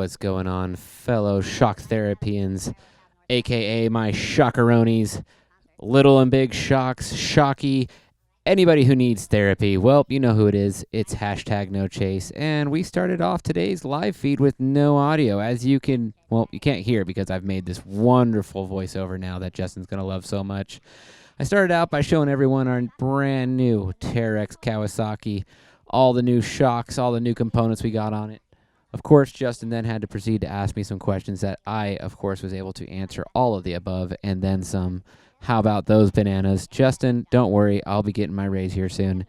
what's going on, fellow shock therapians, aka my shockeronis, little and big shocks, shocky, anybody who needs therapy. Well, you know who it is. It's hashtag no chase, and we started off today's live feed with no audio. As you can, well, you can't hear because I've made this wonderful voiceover now that Justin's going to love so much. I started out by showing everyone our brand new Terex Kawasaki, all the new shocks, all the new components we got on it. Of course, Justin then had to proceed to ask me some questions that I, of course, was able to answer all of the above and then some. How about those bananas? Justin, don't worry, I'll be getting my raise here soon.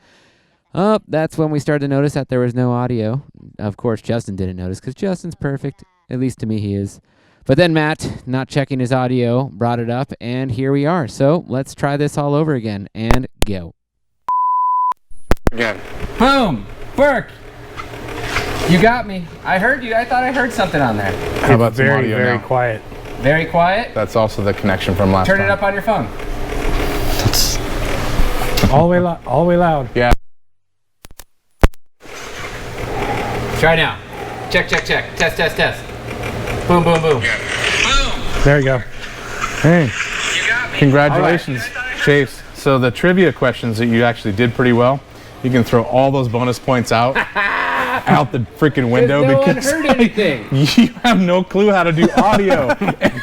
That's when we started to notice that there was no audio. Of course, Justin didn't notice because Justin's perfect. At least to me, he is. But then Matt, not checking his audio, brought it up, and here we are. So let's try this all over again, and go. Again. Boom! Burke! You got me. I heard you. I thought I heard something on there. How about some audio very now? quiet. Very quiet? That's also the connection from last time. Turn it up on your phone. All the way loud. Yeah. Try now. Check, check, check. Test, test, test. Boom, boom, boom. Boom! There you go. Hey. You got me. Congratulations, Chase. So the trivia questions that you actually did pretty well. You can throw all those bonus points out the freaking window because no one heard anything. You have no clue how to do audio.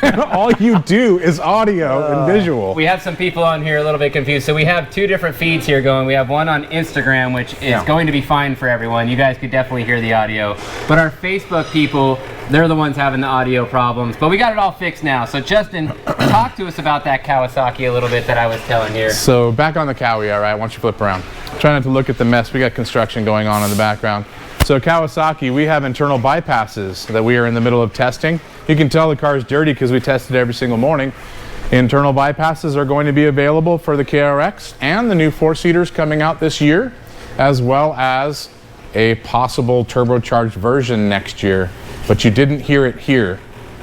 And all you do is audio and visual. We have some people on here a little bit confused. So we have two different feeds here going. We have one on Instagram, which is going to be fine for everyone. You guys could definitely hear the audio. But our Facebook people, they're the ones having the audio problems. But we got it all fixed now. So Justin, talk to us about that Kawasaki a little bit that I was telling here. So back on the Cowie, all right? Why don't you flip around? Try not to look at the mess. We got construction going on in the background. So Kawasaki, we have internal bypasses that we are in the middle of testing. You can tell the car is dirty because we test it every single morning. Internal bypasses are going to be available for the KRX and the new 4-seaters coming out this year, as well as a possible turbocharged version next year. But you didn't hear it here.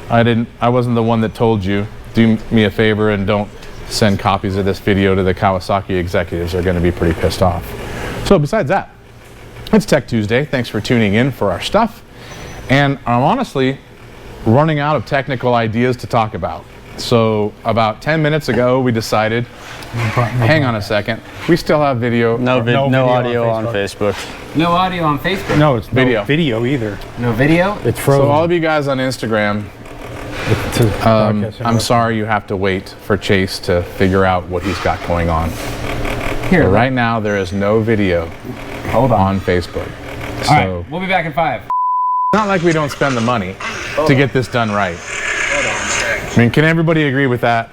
I wasn't the one that told you. Do me a favor and don't send copies of this video to the Kawasaki executives. They're going to be pretty pissed off. So besides that, it's Tech Tuesday. Thanks for tuning in for our stuff. And I'm honestly running out of technical ideas to talk about. So about 10 minutes ago, we decided, hang on a second, we still have video. No audio on Facebook. No audio on Facebook? No, it's Video. no video either. No video? It's frozen. So all of you guys on Instagram, I'm sorry you have to wait for Chase to figure out what he's got going on. Here, But right now, there is no video on Facebook. So all right, we'll be back in 5. it's not like we don't spend the money to get this done right. I mean, can everybody agree with that?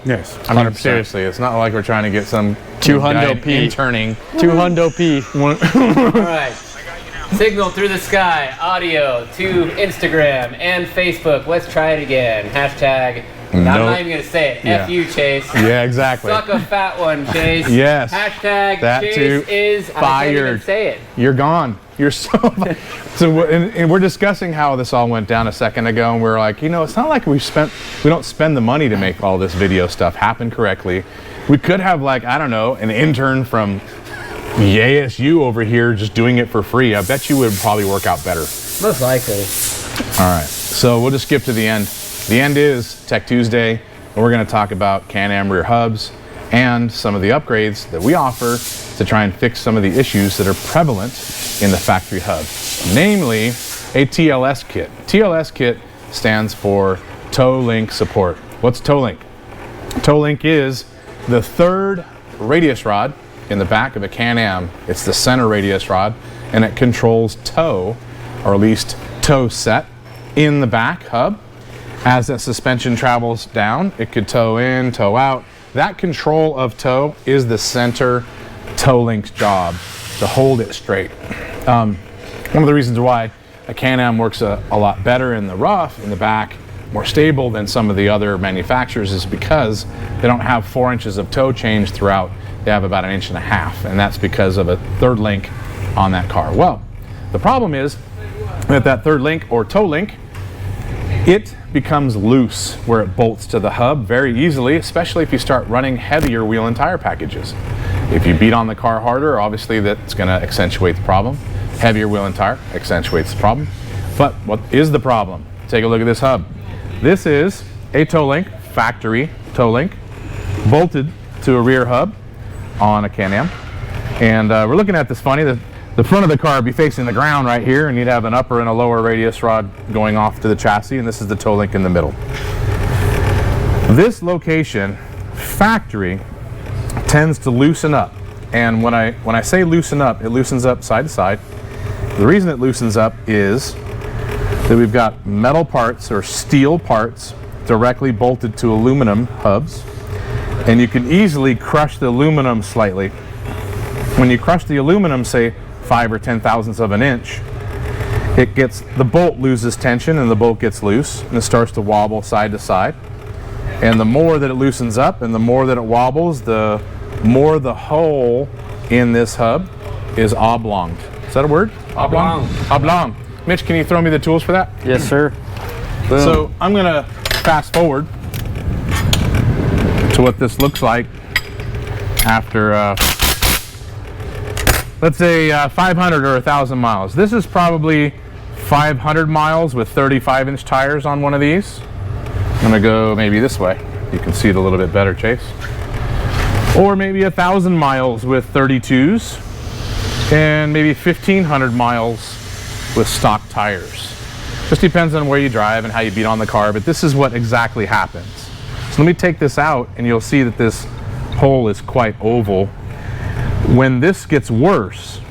Yes. I mean, seriously, it's not like we're trying to get some 200 P. interning. 200 P. All right. Signal through the sky, audio to Instagram and Facebook. Let's try it again. Hashtag, I'm not even going to say it. Yeah. F you, Chase. Yeah, exactly. Suck a fat one, Chase. Yes. Hashtag That Chase too. is I can't even Fired. say it. You're gone. You're so. And we're discussing how this all went down a second ago, and we're like, you know, it's not like we don't spend the money to make all this video stuff happen correctly. We could have, like, I don't know, an intern from the ASU over here just doing it for free. I bet you would probably work out better. Most likely. All right, so we'll just skip to the end. The end is Tech Tuesday, and we're going to talk about Can-Am rear hubs and some of the upgrades that we offer to try and fix some of the issues that are prevalent in the factory hub, namely a TLS kit. TLS kit stands for Toe Link Support. What's Toe Link? Toe Link is the third radius rod in the back of a Can-Am. It's the center radius rod, and it controls toe, or at least toe set, in the back hub. As that suspension travels down, it could toe in, toe out. That control of toe is the center toe link's job, to hold it straight. One of the reasons why a Can-Am works a lot better in the rough, in the back, more stable than some of the other manufacturers is because they don't have 4 inches of toe change throughout. They have about 1.5 inches, and that's because of a third link on that car. Well, the problem is that that third link or toe link, it becomes loose where it bolts to the hub very easily, especially if you start running heavier wheel and tire packages. If you beat on the car harder, obviously that's going to accentuate the problem. Heavier wheel and tire accentuates the problem. But what is the problem? Take a look at this hub. This is a toe link, factory toe link, bolted to a rear hub on a Can-Am. And we're looking at this funny. The front of the car would be facing the ground right here, and you'd have an upper and a lower radius rod going off to the chassis, and this is the toe link in the middle. This location, factory, tends to loosen up. And when I say loosen up, it loosens up side to side. The reason it loosens up is that we've got metal parts or steel parts directly bolted to aluminum hubs, and you can easily crush the aluminum slightly. When you crush the aluminum, say 5 or 10 thousandths of an inch, the bolt loses tension and the bolt gets loose and it starts to wobble side to side. And the more that it loosens up and the more that it wobbles, the more the hole in this hub is oblonged. Is that a word? Oblong. Oblong. Mitch, can you throw me the tools for that? Yes, sir. Boom. So I'm gonna fast forward to what this looks like after let's say 500 or 1,000 miles. This is probably 500 miles with 35-inch tires on one of these. I'm gonna go maybe this way. You can see it a little bit better, Chase. Or maybe 1,000 miles with 32s and maybe 1,500 miles with stock tires. Just depends on where you drive and how you beat on the car, but this is what exactly happens. So let me take this out and you'll see that this hole is quite oval. When this gets worse,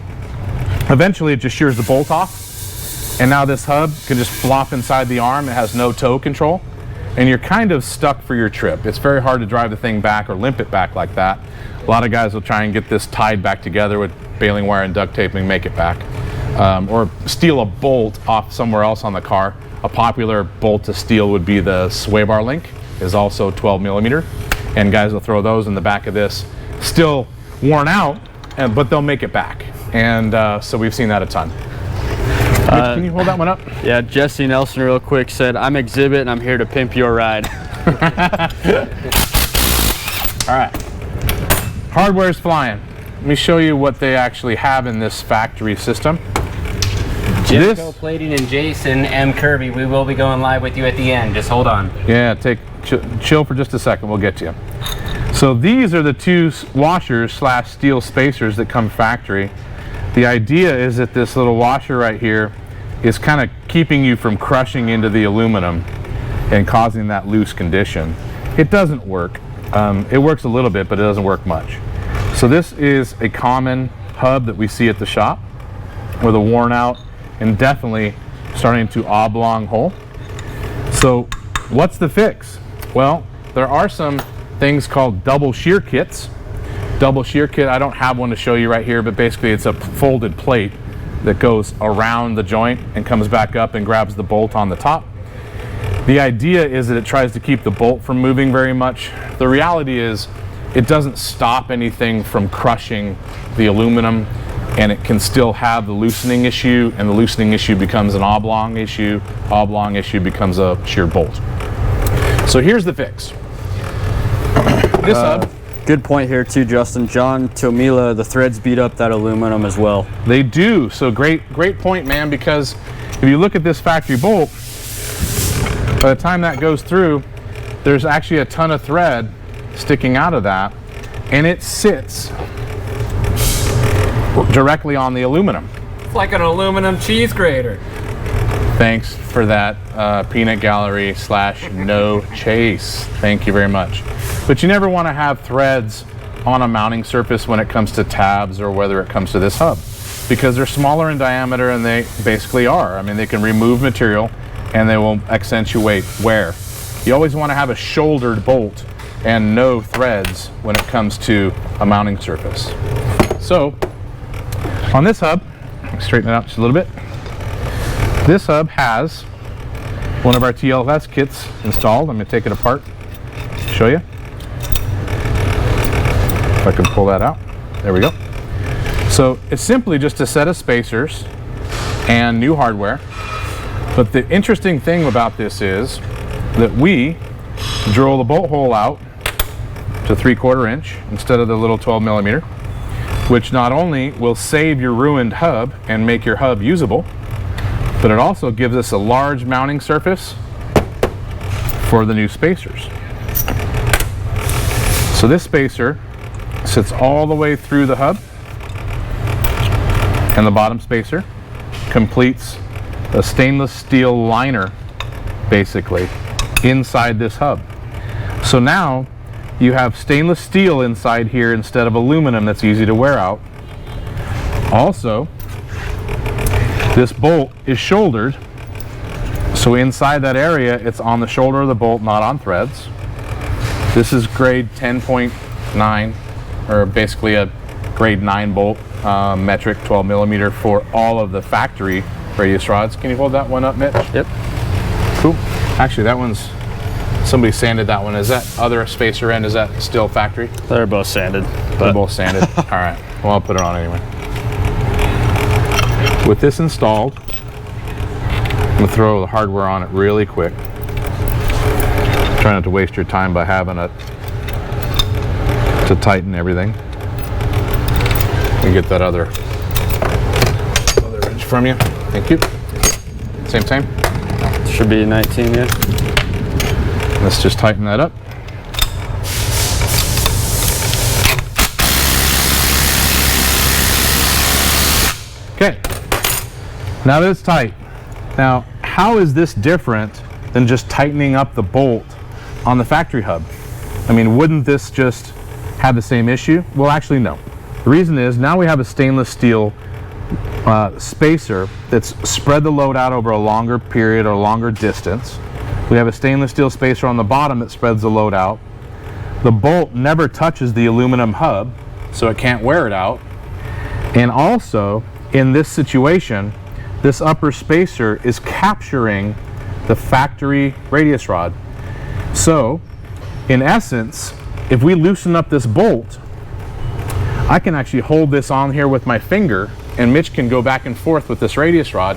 eventually it just shears the bolt off, and now this hub can just flop inside the arm. It has no toe control, and you're kind of stuck for your trip. It's very hard to drive the thing back or limp it back like that. A lot of guys will try and get this tied back together with baling wire and duct tape and make it back. Or steal a bolt off somewhere else on the car. A popular bolt to steal would be the sway bar link, is also 12 millimeter, and guys will throw those in the back of this. Still worn out, but they'll make it back. And so we've seen that a ton. Mitch, can you hold that one up? Yeah, Jesse Nelson real quick said, "I'm Exhibit and I'm here to pimp your ride." All right, hardware's flying. Let me show you what they actually have in this factory system. Jimco Plating and Jason M. Kirby, we will be going live with you at the end. Just hold on. Yeah, chill for just a second. We'll get to you. So these are the two washers / steel spacers that come factory. The idea is that this little washer right here is kind of keeping you from crushing into the aluminum and causing that loose condition. It doesn't work. It works a little bit, but it doesn't work much. So this is a common hub that we see at the shop with a worn out and definitely starting to oblong hole. So what's the fix? Well, there are some things called double shear kits. Double shear kit, I don't have one to show you right here, but basically it's a folded plate that goes around the joint and comes back up and grabs the bolt on the top. The idea is that it tries to keep the bolt from moving very much. The reality is it doesn't stop anything from crushing the aluminum, and it can still have the loosening issue, and the loosening issue becomes an oblong issue. Oblong issue becomes a shear bolt. So here's the fix. This hub. Good point here too, Justin. John Tomila, the threads beat up that aluminum as well. They do. So great point, man, because if you look at this factory bolt, by the time that goes through, there's actually a ton of thread sticking out of that, and it sits directly on the aluminum. It's like an aluminum cheese grater. Thanks for that, peanut gallery / no chase. Thank you very much. But you never want to have threads on a mounting surface when it comes to tabs or whether it comes to this hub, because they're smaller in diameter, and they basically are. I mean, they can remove material and they will accentuate wear. You always want to have a shouldered bolt and no threads when it comes to a mounting surface. So on this hub, straighten it out just a little bit. This hub has one of our TLS kits installed. I'm going to take it apart, show you. If I can pull that out. There we go. So it's simply just a set of spacers and new hardware. But the interesting thing about this is that we drill the bolt hole out to 3/4 inch instead of the little 12 millimeter, which not only will save your ruined hub and make your hub usable, but it also gives us a large mounting surface for the new spacers. So this spacer sits all the way through the hub, and the bottom spacer completes a stainless steel liner basically inside this hub. So now you have stainless steel inside here instead of aluminum that's easy to wear out. Also, this bolt is shouldered, so inside that area it's on the shoulder of the bolt, not on threads. This is grade 10.9, or basically a grade 9 bolt, metric 12 millimeter for all of the factory radius rods. Can you hold that one up, Mitch? Yep. Cool. Actually, that one's, somebody sanded that one. Is that other spacer end, is that still factory? They're both sanded. They're both sanded. All right. Well, I'll put it on anyway. With this installed, I'm going to throw the hardware on it really quick. Try not to waste your time by having it to tighten everything. And get that other wrench from you. Thank you. Same. Should be 19, yeah. Let's just tighten that up. Okay. Now that it's tight. Now, how is this different than just tightening up the bolt on the factory hub? I mean, wouldn't this just have the same issue? Well, actually, no. The reason is now we have a stainless steel spacer that's spread the load out over a longer period or longer distance. We have a stainless steel spacer on the bottom that spreads the load out. The bolt never touches the aluminum hub, so it can't wear it out. And also, in this situation, this upper spacer is capturing the factory radius rod. So, in essence, if we loosen up this bolt, I can actually hold this on here with my finger, and Mitch can go back and forth with this radius rod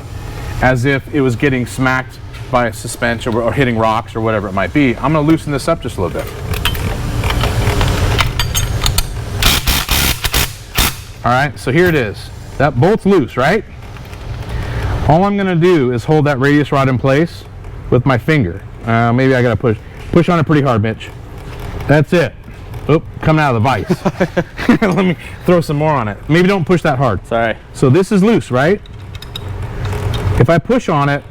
as if it was getting smacked by a suspension or hitting rocks or whatever it might be. I'm going to loosen this up just a little bit. All right, so here it is. That bolt's loose, right? All I'm going to do is hold that radius rod in place with my finger. Maybe I got to push on it pretty hard, Mitch. That's it. Oop, coming out of the vise. Let me throw some more on it. Maybe don't push that hard. Sorry. So this is loose, right? If I push on it,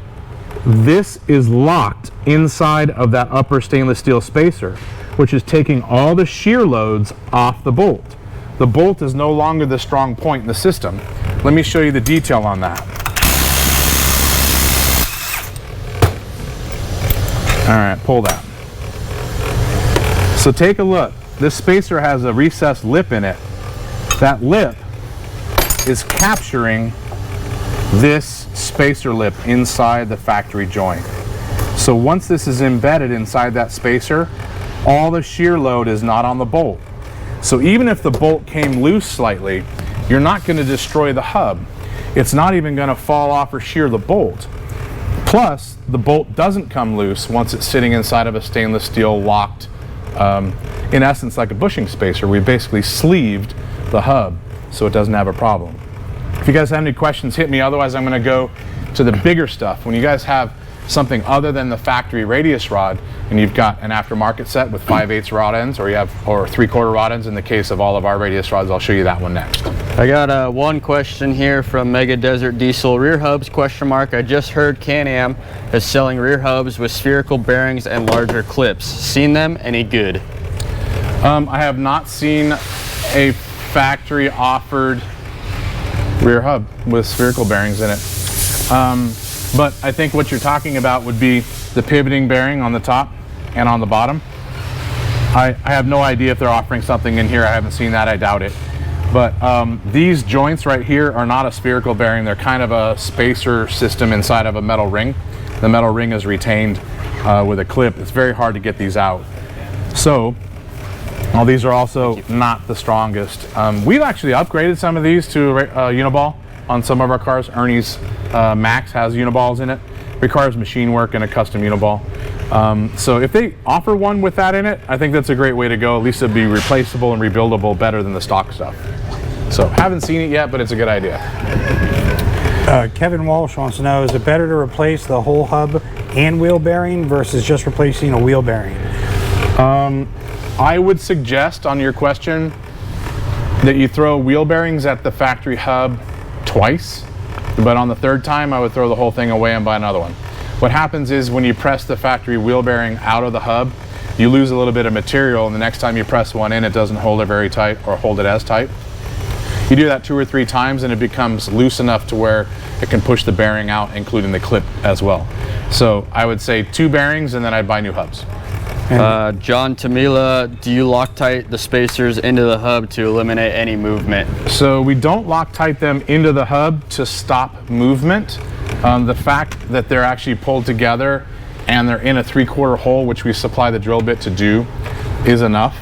this is locked inside of that upper stainless steel spacer, which is taking all the shear loads off the bolt. The bolt is no longer the strong point in the system. Let me show you the detail on that. All right, pull that. So take a look. This spacer has a recessed lip in it. That lip is capturing this spacer lip inside the factory joint. So once this is embedded inside that spacer, all the shear load is not on the bolt. So even if the bolt came loose slightly, you're not going to destroy the hub. It's not even going to fall off or shear the bolt. Plus, the bolt doesn't come loose once it's sitting inside of a stainless steel locked, in essence, like a bushing spacer. We basically sleeved the hub so it doesn't have a problem. If you guys have any questions, hit me. Otherwise, I'm going to go to the bigger stuff. When you guys have something other than the factory radius rod, and you've got an aftermarket set with 5/8 rod ends, or 3/4 rod ends in the case of all of our radius rods, I'll show you that one next. I got one question here from Mega Desert Diesel. Rear hubs, question mark. I just heard Can-Am is selling rear hubs with spherical bearings and larger clips. Seen them? Any good? I have not seen a factory offered rear hub with spherical bearings in it. But I think what you're talking about would be the pivoting bearing on the top and on the bottom. I have no idea if they're offering something in here. I haven't seen that. I doubt it. But these joints right here are not a spherical bearing. They're kind of a spacer system inside of a metal ring. The metal ring is retained with a clip. It's very hard to get these out. So, well, these are also not the strongest. We've actually upgraded some of these to uniball on some of our cars. Ernie's Max has uniballs in it. Requires machine work and a custom uniball. So if they offer one with that in it, I think that's a great way to go. At least it'd be replaceable and rebuildable better than the stock stuff. So haven't seen it yet, but it's a good idea. Kevin Walsh wants to know, is it better to replace the whole hub and wheel bearing versus just replacing a wheel bearing? I would suggest on your question that you throw wheel bearings at the factory hub twice, but on the third time I would throw the whole thing away and buy another one. What happens is when you press the factory wheel bearing out of the hub, you lose a little bit of material, and the next time you press one in, it doesn't hold it very tight or hold it as tight. You do that 2 or 3 times and it becomes loose enough to where it can push the bearing out, including the clip as well. So I would say 2 bearings and then I'd buy new hubs. John Tamila, do you Loctite the spacers into the hub to eliminate any movement? So we don't Loctite them into the hub to stop movement. The fact that they're actually pulled together and they're in a 3/4 hole, which we supply the drill bit to do, is enough.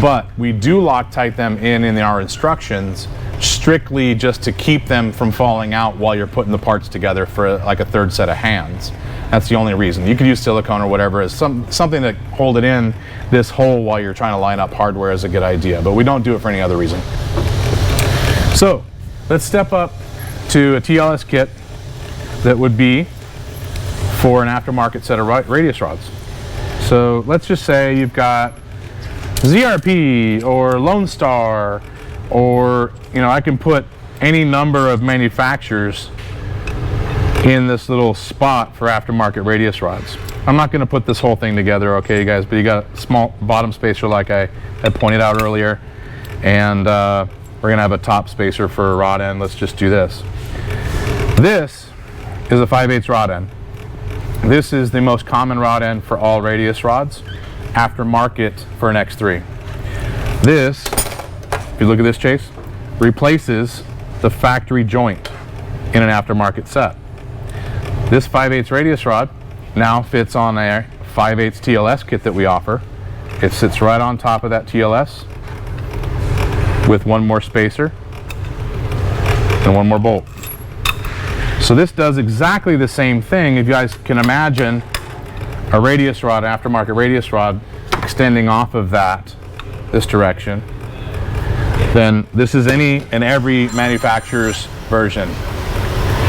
But we do Loctite them in our instructions strictly just to keep them from falling out while you're putting the parts together for like a third set of hands. That's the only reason. You could use silicone or whatever as something to hold it in this hole while you're trying to line up hardware is a good idea, but we don't do it for any other reason. So let's step up to a TLS kit that would be for an aftermarket set of radius rods. So let's just say you've got ZRP or Lone Star, or I can put any number of manufacturers in this little spot for aftermarket radius rods. I'm not going to put this whole thing together, okay, you guys, but you got a small bottom spacer like I had pointed out earlier, and we're going to have a top spacer for a rod end. Let's just do this. This is a 5/8 rod end. This is the most common rod end for all radius rods, aftermarket for an X3. This, if you look at this, Chase, replaces the factory joint in an aftermarket set. This 5/8 radius rod now fits on a 5/8 TLS kit that we offer. It sits right on top of that TLS with one more spacer and one more bolt. So this does exactly the same thing. If you guys can imagine a radius rod, aftermarket radius rod, extending off of that this direction, then this is any and every manufacturer's version.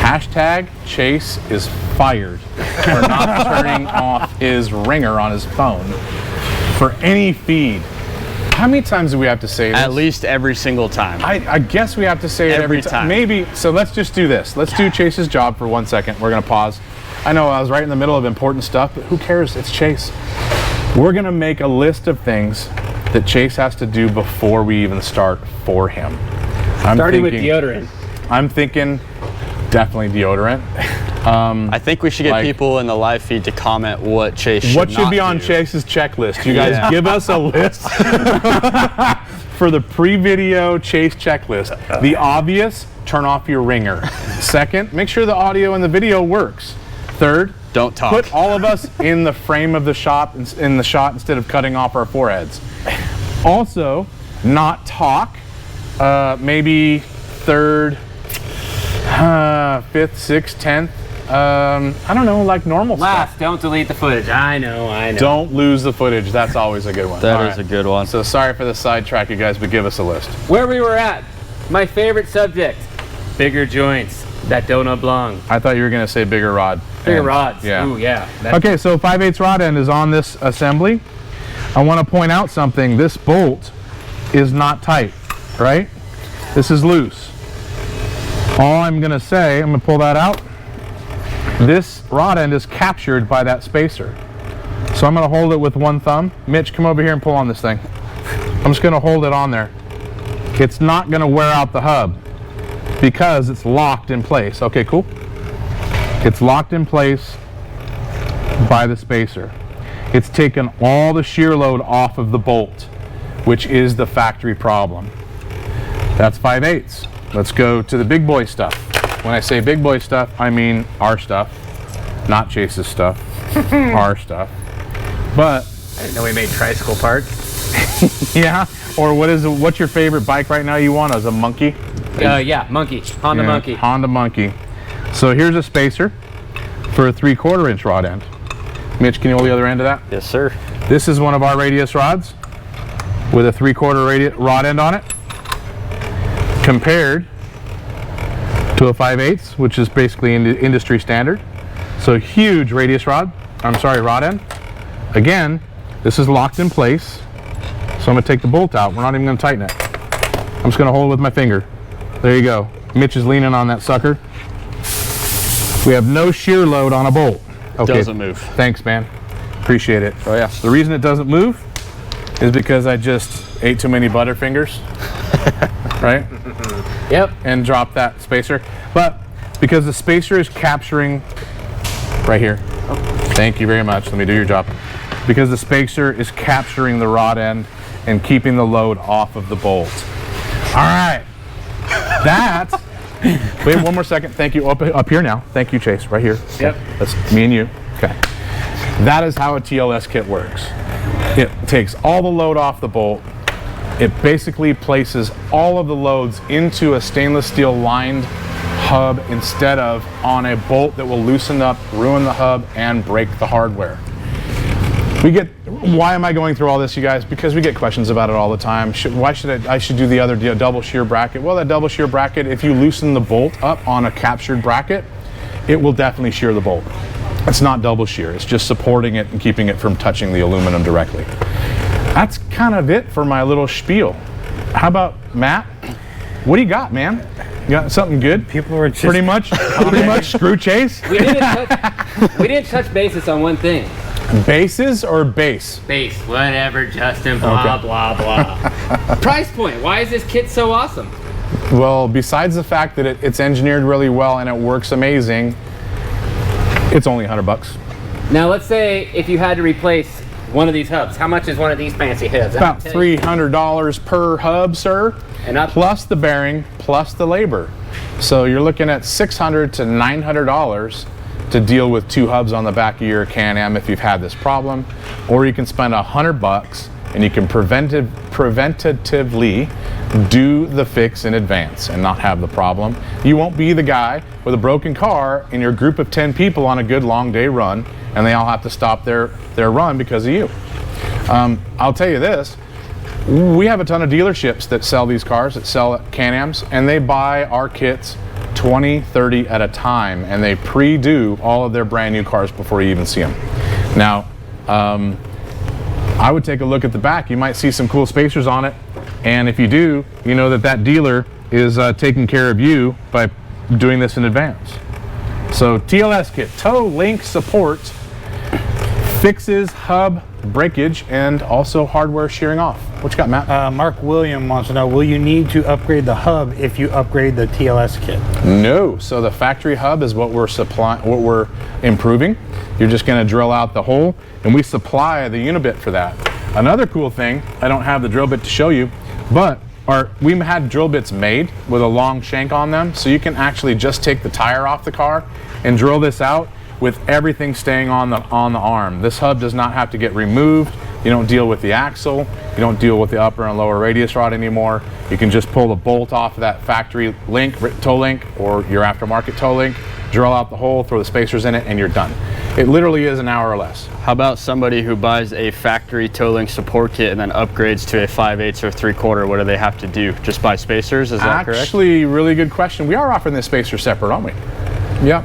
Hashtag Chase is fired for not turning off his ringer on his phone for any feed. How many times do we have to say this? At least every single time. I guess we have to say it every time. Maybe, so let's just do this. Let's do Chase's job for 1 second. We're gonna pause. I know I was right in the middle of important stuff, but who cares? It's Chase. We're gonna make a list of things that Chase has to do before we even start for him. Starting with deodorant. I'm thinking definitely deodorant. I think we should get people in the live feed to comment what Chase should What should not be on do. Chase's checklist? You guys give us a list for the pre-video Chase checklist. The obvious, turn off your ringer. Second, make sure the audio and the video works. Third, Don't talk. put all of us in the frame of the shot instead of cutting off our foreheads. Also, not talk. Maybe third, 5th, 6th, 10th. I don't know, like normal Last, stuff. don't delete the footage. I know. Don't lose the footage. That's always a good one. That All is right. a good one. So sorry for the sidetrack, you guys, but give us a list. Where we were at, my favorite subject, bigger joints that don't oblong. I thought you were going to say bigger rod. Bigger ends. rods. Yeah. Ooh, yeah. Okay, so 5/8 rod end is on this assembly. I want to point out something. This bolt is not tight, right? This is loose. All I'm going to say, I'm going to pull that out. This rod end is captured by that spacer. So I'm going to hold it with one thumb. Mitch, come over here and pull on this thing. I'm just going to hold it on there. It's not going to wear out the hub because it's locked in place. Okay, cool. It's locked in place by the spacer. It's taken all the shear load off of the bolt, which is the factory problem. That's 5/8. Let's go to the big boy stuff. When I say big boy stuff, I mean our stuff, not Chase's stuff, our stuff. But I didn't know we made tricycle parts. yeah, or what's your favorite bike right now you want as a monkey? Yeah, monkey. Honda Yeah, monkey. Honda Monkey. So here's a spacer for a 3/4 inch rod end. Mitch, can you hold the other end of that? Yes, sir. This is one of our radius rods with a 3/4 rod end on it, compared to to a 5/8, which is basically industry standard. So huge radius rod, rod end. Again, this is locked in place. So I'm gonna take the bolt out. We're not even gonna tighten it. I'm just gonna hold it with my finger. There you go. Mitch is leaning on that sucker. We have no shear load on a bolt. Okay. Doesn't move. Thanks, man. Appreciate it. Oh yeah. The reason it doesn't move is because I just ate too many Butterfingers, right? Yep. And dropped that spacer. But because the spacer is capturing right here. Thank you very much. Let me do your job. Because the spacer is capturing the rod end and keeping the load off of the bolt. All right. That. Wait one more second. Thank you. Up here now. Thank you, Chase. Right here. Yep. That's me and you. Okay. That is how a TLS kit works. It takes all the load off the bolt. It basically places all of the loads into a stainless steel lined hub instead of on a bolt that will loosen up, ruin the hub, and break the hardware. Why am I going through all this, you guys? Because we get questions about it all the time. Why should I should do the other double shear bracket? Well, that double shear bracket, if you loosen the bolt up on a captured bracket, it will definitely shear the bolt. It's not double shear, it's just supporting it and keeping it from touching the aluminum directly. That's kind of it for my little spiel. How about Matt? What do you got, man? You got something good? People were just pretty much screw Chase. We didn't touch bases on one thing. Bases or base? Base, whatever, Justin, blah, Okay. blah, blah. Price point, why is this kit so awesome? Well, besides the fact that it's engineered really well and it works amazing, it's only $100. Now let's say if you had to replace one of these hubs, how much is one of these fancy hubs? About $300 per hub, sir, And up, plus the bearing, plus the labor. So you're looking at $600 to $900 to deal with 2 hubs on the back of your Can-Am if you've had this problem, or you can spend $100 and you can preventatively do the fix in advance and not have the problem. You won't be the guy with a broken car in your group of 10 people on a good long day run and they all have to stop their run because of you. I'll tell you this, we have a ton of dealerships that sell these cars, that sell Can-Ams, and they buy our kits 20, 30 at a time, and they pre-do all of their brand new cars before you even see them. Now, I would take a look at the back. You might see some cool spacers on it, and if you do, you know that dealer is taking care of you by doing this in advance. So TLS Kit, tow link support, fixes hub breakage, and also hardware shearing off. What you got, Matt? Mark William wants to know, will you need to upgrade the hub if you upgrade the TLS kit? No. So the factory hub is what we're improving. You're just going to drill out the hole, and we supply the unibit for that. Another cool thing, I don't have the drill bit to show you, but we had drill bits made with a long shank on them, so you can actually just take the tire off the car and drill this out with everything staying on the arm. This hub does not have to get removed. You don't deal with the axle. You don't deal with the upper and lower radius rod anymore. You can just pull the bolt off of that factory link, tow link, or your aftermarket tow link, drill out the hole, throw the spacers in it, and you're done. It literally is an hour or less. How about somebody who buys a factory tow link support kit and then upgrades to a 5/8 or 3/4? What do they have to do? Just buy spacers? Is that correct? Actually, really good question. We are offering the spacer separate, aren't we? Yep.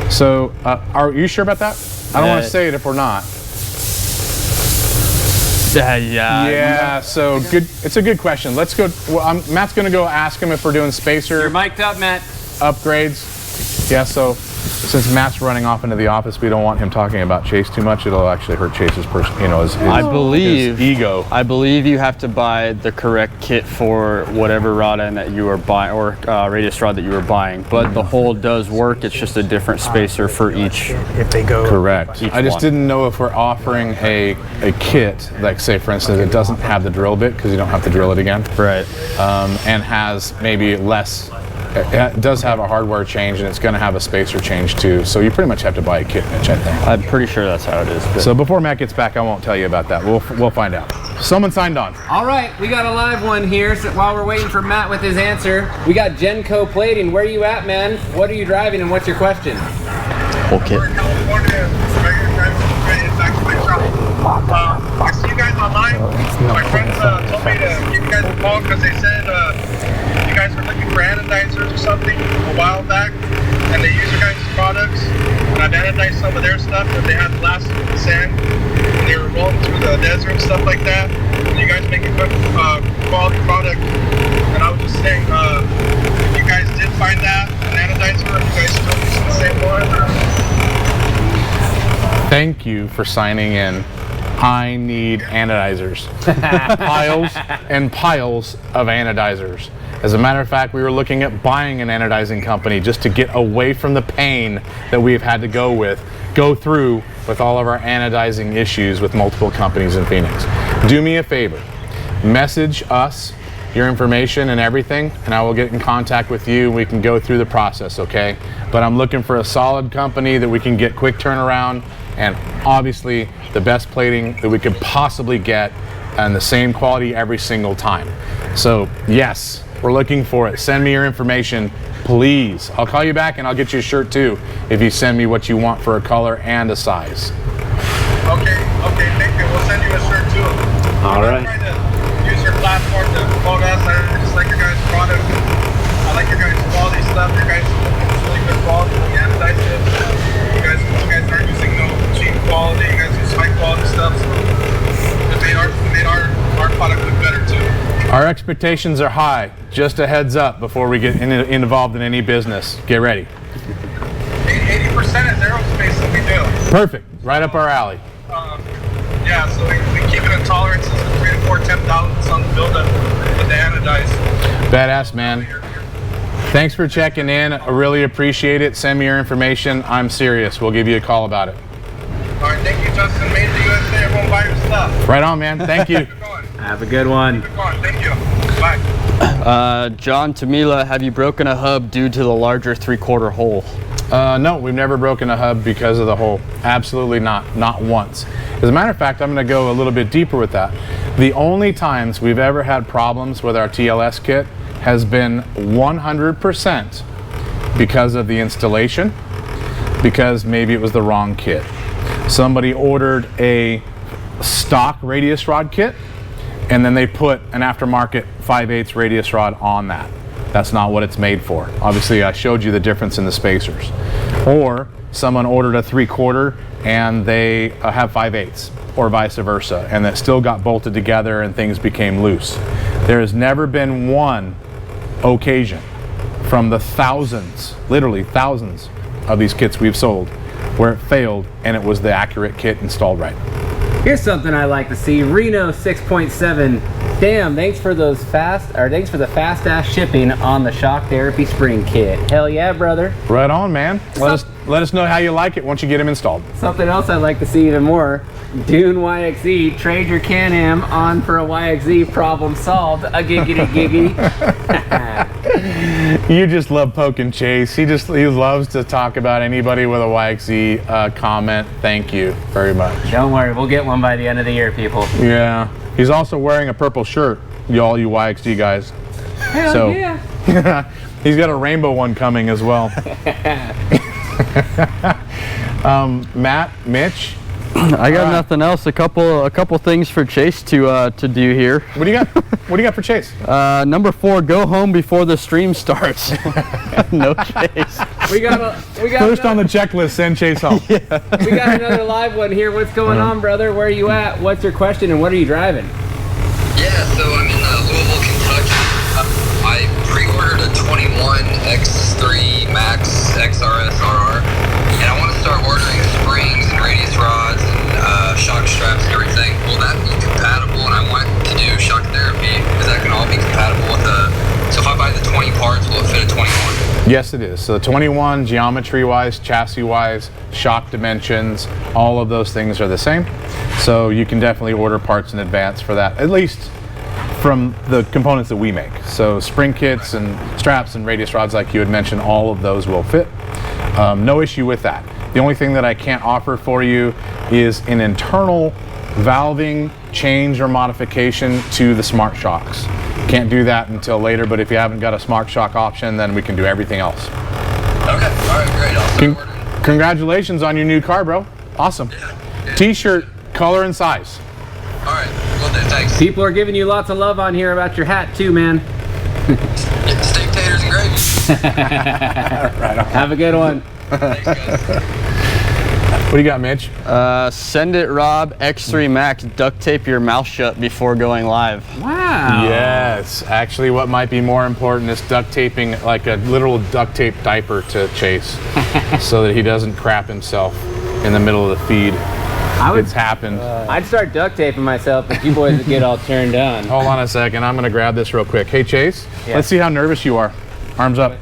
So, are you sure about that? I don't want to say it if we're not. Yeah. So good. It's a good question. Let's go. Well, Matt's going to go ask him if we're doing spacer. You're mic'd up, Matt. Upgrades. Yeah. So since Matt's running off into the office, we don't want him talking about Chase too much. It'll actually hurt Chase's his ego. I believe you have to buy the correct kit for whatever rod end that you are buying, or radius rod that you are buying. But the hole does work. It's just a different spacer for each. If they go Correct. I just one. didn't know if we're offering a kit, like say for instance, it doesn't have the drill bit because you don't have to drill it again. Right. And has maybe less. It does have a hardware change, and it's going to have a spacer change too. So you pretty much have to buy a kit, Mitch, I think. I'm pretty sure that's how it is. But So before Matt gets back, I won't tell you about that. We'll find out. Someone signed on. All right, we got a live one here. So while we're waiting for Matt with his answer, we got Genco Plating. Where are you at, man? What are you driving, and what's your question? whole kit. We're in California. I see you guys online. My friends told me to give you guys a call because they said you guys guys were looking for anodizers or something a while back, and they use your guys' products, and I've anodized some of their stuff that they had last in the sand, and they were rolling through the desert and stuff like that. And you guys make a good quality product, and I was just saying, if you guys did find that an anodizer, are you guys still using the same one? Thank you for signing in. I need anodizers. Piles and piles of anodizers. As a matter of fact, we were looking at buying an anodizing company just to get away from the pain that we've had to go through with all of our anodizing issues with multiple companies in Phoenix. Do me a favor, message us your information and everything, and I will get in contact with you and we can go through the process, okay? But I'm looking for a solid company that we can get quick turnaround and obviously the best plating that we could possibly get and the same quality every single time. So yes, we're looking for it. Send me your information, please. I'll call you back and I'll get you a shirt too if you send me what you want for a color and a size. Okay, thank you. We'll send you a shirt too. All right. I'm trying to use your platform to promote us. I just like your guys' product. I like your guys' quality stuff. Your guys' is really good quality. The anodizers. You guys aren't using no cheap quality. You guys use high quality stuff. So it made our product look better too. Our expectations are high. Just a heads up before we get involved in any business. Get ready. 80% is aerospace that we do. Perfect. Right up our alley. Yeah, so we keep it in tolerances of 3 to 4 temp thousandths on the buildup with the anodized. Badass, man. Thanks for checking in. I really appreciate it. Send me your information. I'm serious. We'll give you a call about it. All right, thank you, Justin. Made in the USA. Everyone buy your stuff. Right on, man. Thank you. Keep going. Have a good one. Keep going. Thank you. Bye. John Tamila, have you broken a hub due to the larger 3/4 hole? No, we've never broken a hub because of the hole. Absolutely not once. As a matter of fact, I'm going to go a little bit deeper with that. The only times we've ever had problems with our TLS kit has been 100% because of the installation, because maybe it was the wrong kit. Somebody ordered a stock radius rod kit and then they put an aftermarket 5/8 radius rod on that. That's not what it's made for. Obviously, I showed you the difference in the spacers. Or someone ordered a 3/4 and they have 5/8 or vice versa, and that still got bolted together and things became loose. There has never been one occasion from the thousands, literally thousands of these kits we've sold where it failed and it was the accurate kit installed right. Here's something I like to see. Reno 6.7. Damn, thanks for the fast ass shipping on the shock therapy spring kit. Hell yeah, brother. Right on, man. Let us know how you like it once you get them installed. Something else I'd like to see even more. Dune YXZ, trade your Can-Am on for a YXZ, problem solved. A giggity giggy. You just love poking Chase. He loves to talk about anybody with a YXZ comment. Thank you very much. Don't worry, we'll get one by the end of the year, people. Yeah. He's also wearing a purple shirt, all you YXZ guys. Hell yeah. He's got a rainbow one coming as well. Matt, Mitch, I got nothing else. A couple things for Chase to do here. what do you got? What do you got for Chase? Number 4, go home before the stream starts. No Chase. We got First on the checklist, send Chase home. We got another live one here. What's going on, brother? Where are you at? What's your question and what are you driving? Yeah, so I'm in Louisville, Kentucky. I pre-ordered a 21 X3 Max XRS RR, and I want to start ordering springs and radius rods and shock straps and everything. Will that be compatible? And I want to do shock therapy. Is that going to all be compatible with so if I buy the 20 parts, will it fit a 21? Yes, it is. So the 21, geometry-wise, chassis-wise, shock dimensions, all of those things are the same. So you can definitely order parts in advance for that, at least from the components that we make. So spring kits and straps and radius rods, like you had mentioned, all of those will fit. No issue with that. The only thing that I can't offer for you is an internal valving change or modification to the smart shocks. Can't do that until later, but if you haven't got a smart shock option, then we can do everything else. Okay, all right, great. I'll start ordering. Congratulations on your new car, bro. Awesome. Yeah. T-shirt, color and size. All right, will do. Thanks. People are giving you lots of love on here about your hat too, man. Stay Have a good one. Thanks, guys. What do you got, Mitch? Send it, Rob. X3 Max. Duct tape your mouth shut before going live. Wow. Yes. Actually, what might be more important is duct taping, like a literal duct tape diaper to Chase, so that he doesn't crap himself in the middle of the feed. It's happened. I'd start duct taping myself if you boys would get all turned on. Hold on a second. I'm going to grab this real quick. Hey, Chase. Yeah. Let's see how nervous you are. Arms up.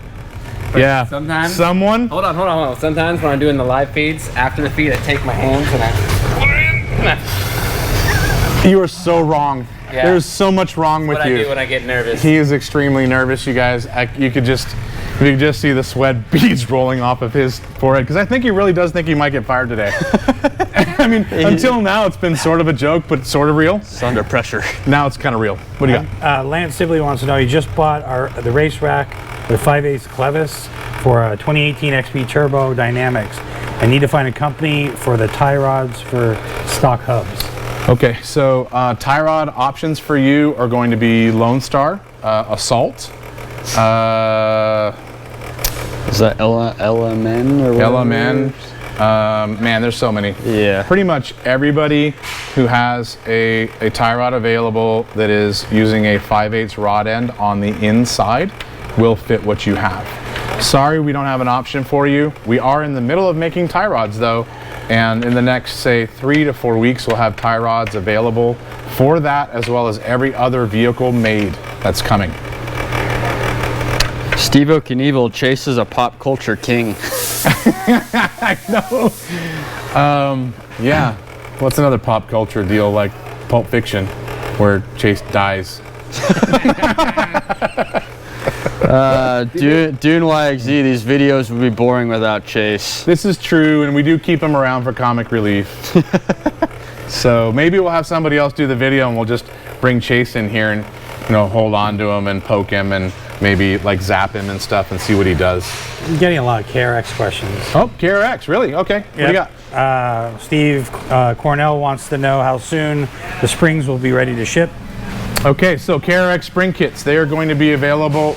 Yeah. Sometimes. Someone. Hold on. Sometimes when I'm doing the live feeds, after the feed, I take my hands and You are so wrong. Yeah. There's so much wrong with what I you. do when I get nervous. He is extremely nervous, you guys. You could just see the sweat beads rolling off of his forehead, because I think he really does think he might get fired today. I mean, until now it's been sort of a joke, but sort of real. It's under pressure. Now it's kind of real. What do you got? Lance Sibley wants to know, he just bought the race rack with 5/8 clevis for a 2018 XP Turbo Dynamics. I need to find a company for the tie rods for stock hubs. Okay, so tie rod options for you are going to be Lone Star, Assault, Is that LMN or whatever? LMN. Man, there's so many. Yeah. Pretty much everybody who has a tie rod available that is using a 5/8 rod end on the inside will fit what you have. Sorry, we don't have an option for you. We are in the middle of making tie rods though, and in the next, say, 3 to 4 weeks, we'll have tie rods available for that, as well as every other vehicle made that's coming. Steve-O Knievel chases a pop culture king. I know. Yeah. What's another pop culture deal like Pulp Fiction, where Chase dies? Dune YXZ, these videos would be boring without Chase. This is true, and we do keep him around for comic relief. So maybe we'll have somebody else do the video, and we'll just bring Chase in here and, hold on to him and poke him and maybe like zap him and stuff and see what he does. I'm getting a lot of KRX questions. Oh, KRX, really? Okay. What do you got? Steve Cornell wants to know how soon the springs will be ready to ship. Okay, so KRX spring kits, they are going to be available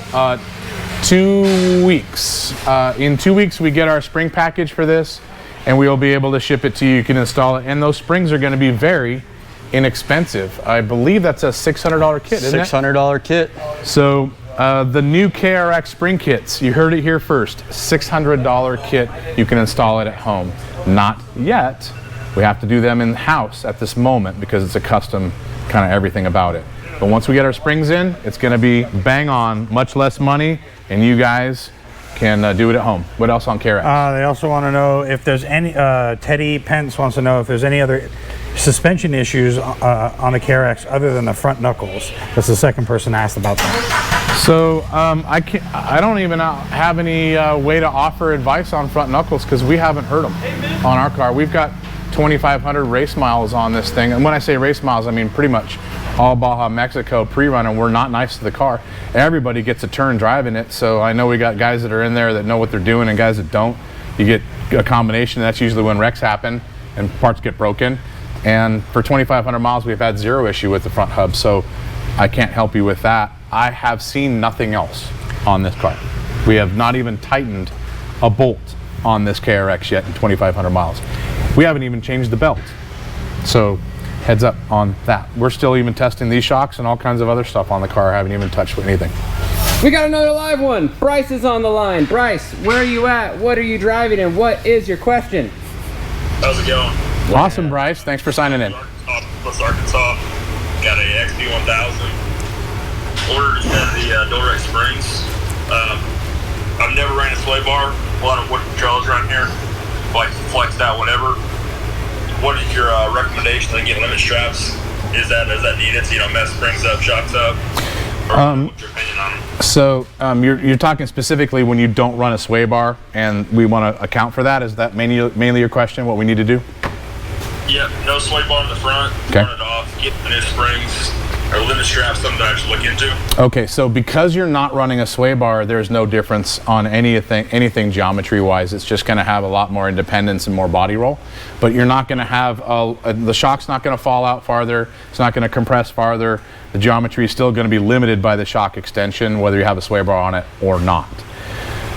2 weeks. In 2 weeks, we get our spring package for this, and we will be able to ship it to you. You can install it, and those springs are going to be very inexpensive. I believe that's a $600 kit, isn't it? $600 kit. So the new KRX spring kits, you heard it here first, $600 kit. You can install it at home. Not yet. We have to do them in-house at this moment because it's a custom kind of everything about it. But once we get our springs in, it's going to be bang on, much less money, and you guys can do it at home. What else on KRX? They also want to know if there's any, Teddy Pence wants to know if there's any other suspension issues on the KRX other than the front knuckles. That's the second person asked about that. So I don't even have any way to offer advice on front knuckles because we haven't heard them on our car. We've got 2,500 race miles on this thing. And when I say race miles, I mean pretty much all Baja Mexico pre-run, and we're not nice to the car. Everybody gets a turn driving it, so I know we got guys that are in there that know what they're doing and guys that don't. You get a combination. That's usually when wrecks happen and parts get broken. And for 2,500 miles, we've had zero issue with the front hub, so I can't help you with that. I have seen nothing else on this car. We have not even tightened a bolt on this KRX yet in 2,500 miles. We haven't even changed the belt. So heads up on that. We're still even testing these shocks and all kinds of other stuff on the car. I haven't even touched anything. We got another live one. Bryce is on the line. Bryce, where are you at? What are you driving, and what is your question? How's it going? Awesome, Bryce. Thanks for signing in. Arkansas. Got a XP1000. Ordered a set of the Dolrex springs. I've never ran a sway bar. A lot of wood controls around here. Like flexed out, whatever. What is your recommendation on getting limit straps? Is that needed to mess springs up, shocks up? Or what's your opinion on them? So you're talking specifically when you don't run a sway bar, and we want to account for that. Is that mainly your question? What we need to do? Yep, no sway bar in the front. Okay. Run it off. Get the new springs or limit straps. Something to actually look into. Okay, so because you're not running a sway bar, there's no difference on anything geometry-wise. It's just going to have a lot more independence and more body roll. But you're not going to have the shock's not going to fall out farther. It's not going to compress farther. The geometry is still going to be limited by the shock extension, whether you have a sway bar on it or not.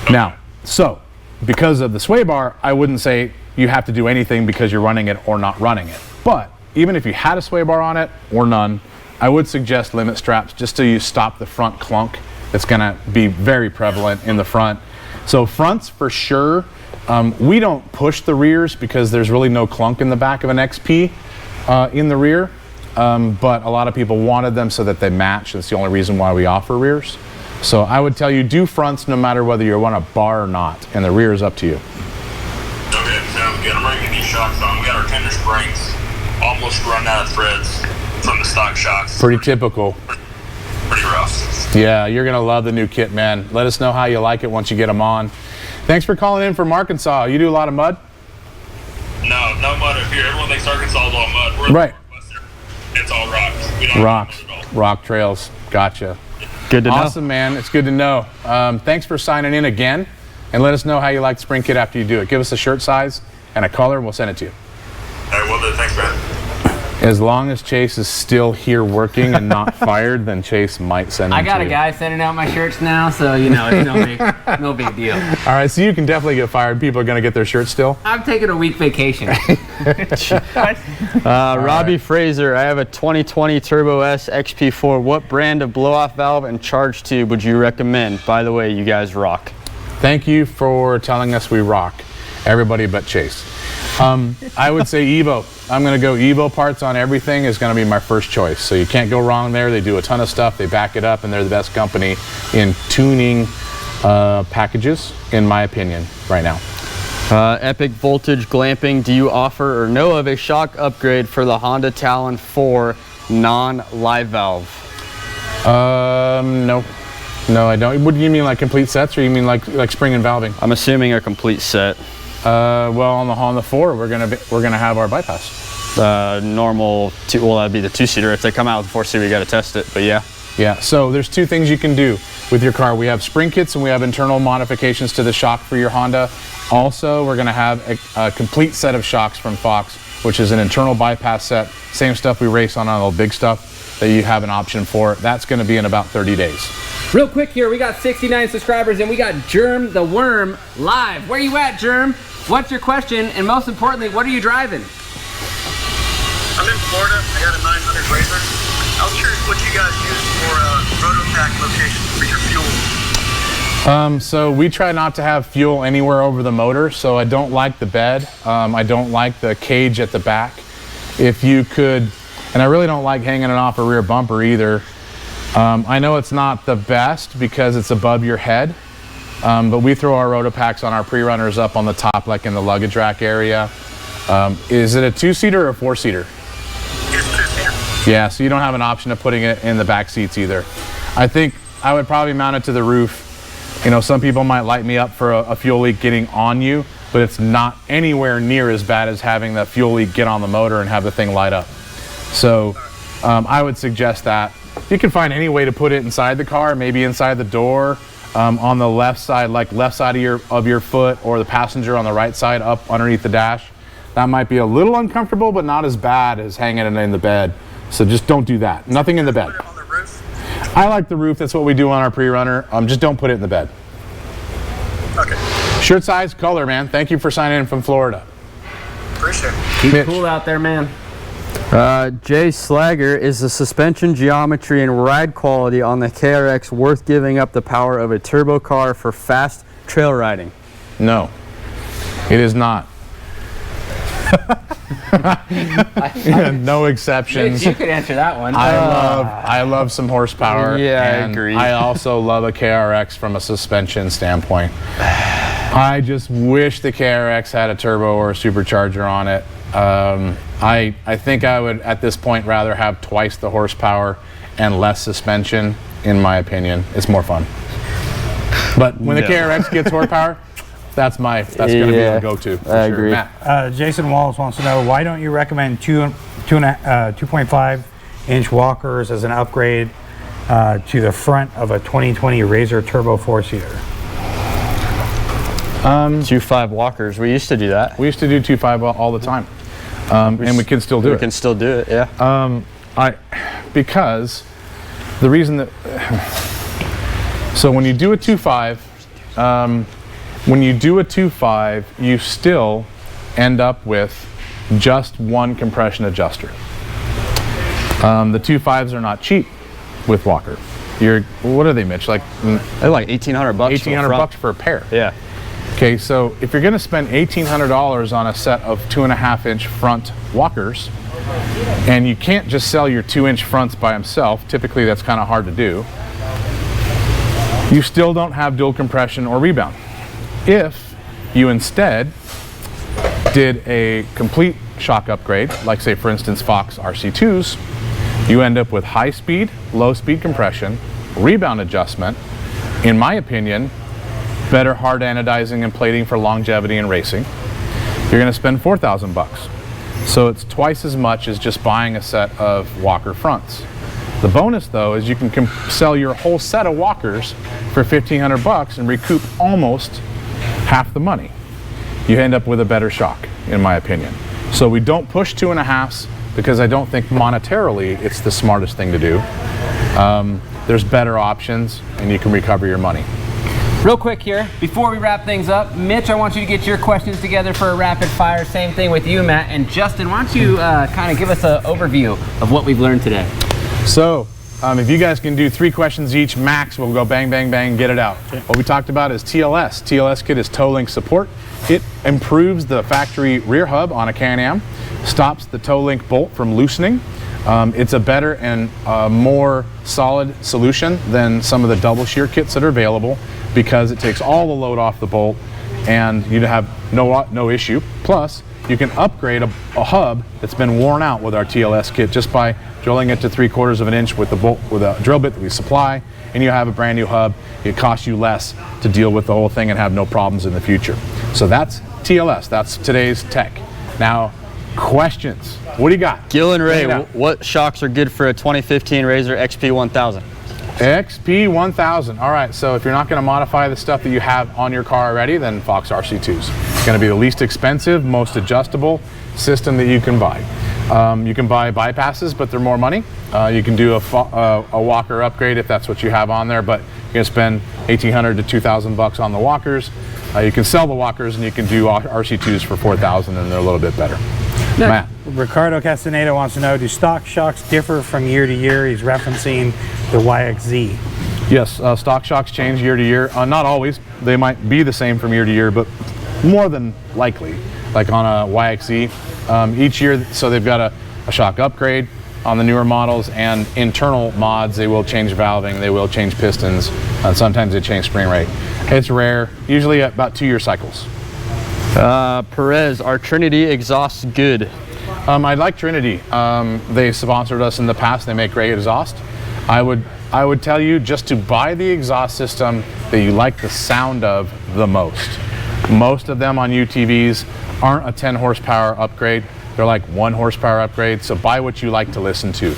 Now, so because of the sway bar, I wouldn't say you have to do anything because you're running it or not running it. But even if you had a sway bar on it or none, I would suggest limit straps just so you stop the front clunk. That's going to be very prevalent in the front. So fronts for sure. We don't push the rears because there's really no clunk in the back of an XP in the rear. But a lot of people wanted them so that they match. That's the only reason why we offer rears. So I would tell you do fronts no matter whether you want a bar or not, and the rear is up to you. Okay, sounds good. I'm ready to get these shocks on. We got our tender springs almost run out of threads from the stock shocks. Pretty typical. Pretty rough. Yeah, you're going to love the new kit, man. Let us know how you like it once you get them on. Thanks for calling in from Arkansas. You do a lot of mud? No mud up here. Everyone thinks Arkansas is all mud. We're Right. It's all rocks. We don't Rocks, have mud at all. rock trails. Gotcha. Good to know. Awesome, man. It's good to know. Thanks for signing in again, and let us know how you like the spring kit after you do it. Give us a shirt size and a color, and we'll send it to you. All right, well done. Thanks, man. As long as Chase is still here working and not fired, then Chase might send it to you. I got a guy sending out my shirts now, so you know it's no big deal. All right, so you can definitely get fired. People are going to get their shirts still. I'm taking a week vacation. Robbie Fraser, I have a 2020 Turbo S XP4. What brand of blow-off valve and charge tube would you recommend? By the way, you guys rock. Thank you for telling us we rock. Everybody but Chase. I would say Evo. I'm going to go Evo parts on everything is going to be my first choice. So you can't go wrong there. They do a ton of stuff. They back it up, and they're the best company in tuning packages, in my opinion, right now. Epic Voltage Glamping, do you offer or know of a shock upgrade for the Honda Talon 4 non-live valve? No. No, I don't. What do you mean, like complete sets, or you mean like spring and valving? I'm assuming a complete set. Well, on the 4, we're gonna have our bypass. Normal, well, that'd be the 2-seater. If they come out with the 4-seater, we got to test it, but yeah. Yeah, so there's 2 things you can do with your car. We have spring kits and we have internal modifications to the shock for your Honda. Also, we're gonna have a complete set of shocks from Fox, which is an internal bypass set. Same stuff we race on all the big stuff that you have an option for. That's gonna be in about 30 days. Real quick here, we got 69 subscribers and we got Germ the Worm live. Where you at, Germ? What's your question? And most importantly, what are you driving? I'm in Florida. I got a 900 Razor. I was curious what you guys use for rotopack location for your fuel. So we try not to have fuel anywhere over the motor, so I don't like the bed. I don't like the cage at the back. If you could, and I really don't like hanging it off a rear bumper either. I know it's not the best because it's above your head, but we throw our rotopacks on our pre-runners up on the top, like in the luggage rack area. Is it a 2-seater or a 4-seater? It's 2-seater. Yeah, so you don't have an option of putting it in the back seats either. I think I would probably mount it to the roof. You know, some people might light me up for a fuel leak getting on you, but it's not anywhere near as bad as having the fuel leak get on the motor and have the thing light up. So I would suggest that. You can find any way to put it inside the car, maybe inside the door, on the left side, like left side of your foot, or the passenger on the right side up underneath the dash. That might be a little uncomfortable, but not as bad as hanging it in the bed. So just don't do that. Nothing in the bed. Put it on the roof. I like the roof. That's what we do on our pre-runner. Just don't put it in the bed. Okay. Shirt size, color, man. Thank you for signing in from Florida. Appreciate it. Keep Mitch. cool out there, man. Jay Slagger, is the suspension geometry and ride quality on the KRX worth giving up the power of a turbo car for fast trail riding? No, it is not. No exceptions. You could answer that one. I love some horsepower. Yeah, I and agree. I also love a KRX from a suspension standpoint. I just wish the KRX had a turbo or a supercharger on it. I think I would, at this point, rather have twice the horsepower and less suspension, in my opinion. It's more fun. But when the KRX gets horsepower, that's going to be the go-to. For I sure. agree. Matt. Jason Wallace wants to know, why don't you recommend 2.5-inch walkers as an upgrade to the front of a 2020 Razor Turbo 4-seater? 2.5 walkers. We used to do that. We used to do 2.5 all the time. And we can still do We it. can still do it, yeah. Because the reason that, so when you do a 2.5, when you do a 2.5, you still end up with just one compression adjuster. The 2.5s are not cheap with Walker. What are they, Mitch? Like They're like $1,800 bucks. $1,800 for a pair. Yeah. Okay, so if you're going to spend $1,800 on a set of 2.5-inch front Walkers, and you can't just sell your 2-inch fronts by themselves, typically that's kind of hard to do, you still don't have dual compression or rebound. If you instead did a complete shock upgrade, like say for instance Fox RC2s, you end up with high speed, low speed compression, rebound adjustment, in my opinion, better hard anodizing and plating for longevity and racing. You're going to spend $4,000. So it's twice as much as just buying a set of Walker fronts. The bonus though is you can sell your whole set of Walkers for $1,500 and recoup almost half the money. You end up with a better shock, in my opinion. So we don't push 2.5s because I don't think monetarily it's the smartest thing to do. There's better options and you can recover your money. Real quick here, before we wrap things up, Mitch, I want you to get your questions together for a rapid fire. Same thing with you, Matt. And Justin, why don't you kind of give us an overview of what we've learned today? So, if you guys can do 3 questions each, max, we'll go bang, bang, bang, get it out. Okay. What we talked about is TLS. TLS Kit is toe link support. It improves the factory rear hub on a Can-Am, stops the toe link bolt from loosening. It's a better and more solid solution than some of the double shear kits that are available because it takes all the load off the bolt and you have no issue. Plus, you can upgrade a hub that's been worn out with our TLS kit just by drilling it to 3/4 of an inch with a drill bit that we supply, and you have a brand new hub. It costs you less to deal with the whole thing and have no problems in the future. So that's TLS. That's today's tech. Now, questions. What do you got? Gil and Ray, what shocks are good for a 2015 Razor XP1000? XP1000. All right, so if you're not going to modify the stuff that you have on your car already, then Fox RC2s. It's going to be the least expensive, most adjustable system that you can buy. You can buy bypasses, but they're more money. You can do a Walker upgrade if that's what you have on there, but you're going to spend $1,800 to $2,000 on the Walkers. You can sell the Walkers and you can do RC2s for $4,000 and they're a little bit better. Matt. Ricardo Castaneda wants to know, do stock shocks differ from year to year? He's referencing the YXZ. Yes, stock shocks change year to year. Not always. They might be the same from year to year, but more than likely, like on a YXZ, each year, so they've got a shock upgrade on the newer models and internal mods. They will change valving, they will change pistons, and sometimes they change spring rate. It's rare, usually about 2-year cycles. Perez, are Trinity exhausts good? I like Trinity. They sponsored us in the past. They make great exhaust. I would tell you just to buy the exhaust system that you like the sound of the most. Most of them on UTVs aren't a 10 horsepower upgrade. They're like 1 horsepower upgrade. So buy what you like to listen to.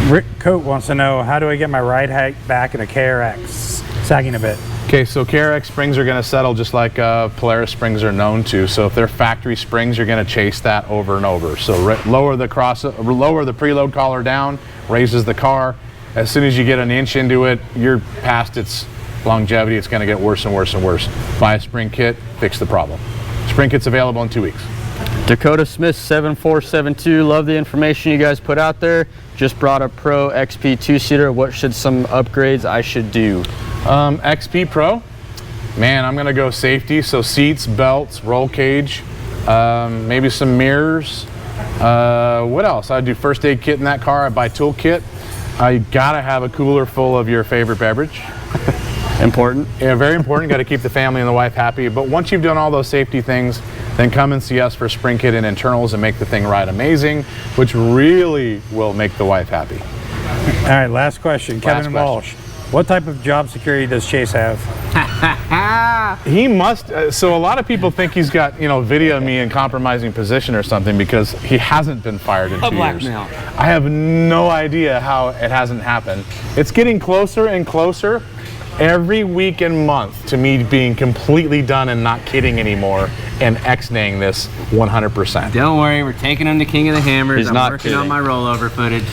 Rick Coate wants to know, how do I get my ride height back in a KRX? Sagging a bit. Okay, so KRX springs are going to settle just like Polaris springs are known to. So if they're factory springs, you're going to chase that over and over. So lower the preload collar down, raises the car. As soon as you get an inch into it, you're past its longevity. It's going to get worse and worse and worse. Buy a spring kit, fix the problem. Spring kit's available in 2 weeks. Dakota Smith 7472, love the information you guys put out there. Just brought a Pro XP 2-seater. What should some upgrades I should do? XP Pro, man, I'm gonna go safety, so seats, belts, roll cage, maybe some mirrors. What else? I'd do first aid kit in that car. I'd buy tool kit. You gotta have a cooler full of your favorite beverage. Important. Yeah, very important. Got to keep the family and the wife happy. But once you've done all those safety things, then come and see us for spring kit and internals and make the thing ride amazing, which really will make the wife happy. All right, last question. Kevin Walsh. What type of job security does Chase have? He must. So a lot of people think he's got, video of me in compromising position or something because he hasn't been fired in 2 years. I have no idea how it hasn't happened. It's getting closer and closer every week and month to me being completely done and not kidding anymore and X-naying this 100%. Don't worry, we're taking him to King of the Hammers. He's I'm not working kidding. on my rollover footage.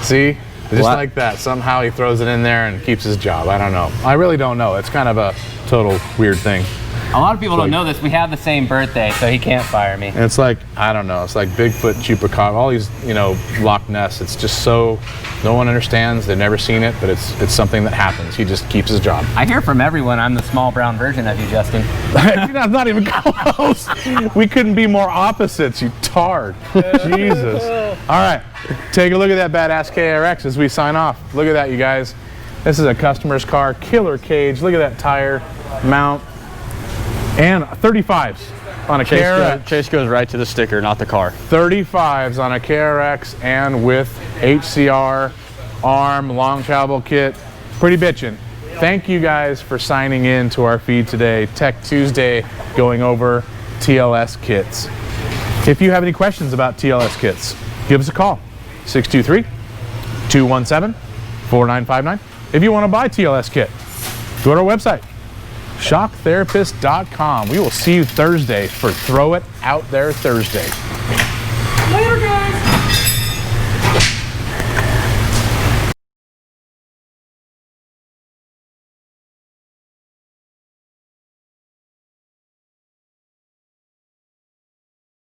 See, Just What? like that. Somehow he throws it in there and keeps his job. I don't know. I really don't know. It's kind of a total weird thing. A lot of people don't know this. We have the same birthday, so he can't fire me. And it's like, I don't know, it's like Bigfoot, Chupacabra, all these, you know, Loch Ness. It's just so, no one understands. They've never seen it, but it's something that happens. He just keeps his job. I hear from everyone I'm the small brown version of you, Justin. That's not even close. We couldn't be more opposites, you tard. Jesus. All right, take a look at that badass KRX as we sign off. Look at that, you guys. This is a customer's car, killer cage. Look at that tire mount. And 35s on a KRX. Chase goes right to the sticker, not the car. 35s on a KRX and with HCR, ARM, long travel kit. Pretty bitchin'. Thank you guys for signing in to our feed today. Tech Tuesday, going over TLS kits. If you have any questions about TLS kits, give us a call. 623-217-4959. If you want to buy TLS kit, go to our website, shocktherapist.com. We will see you Thursday for Throw It Out There Thursday.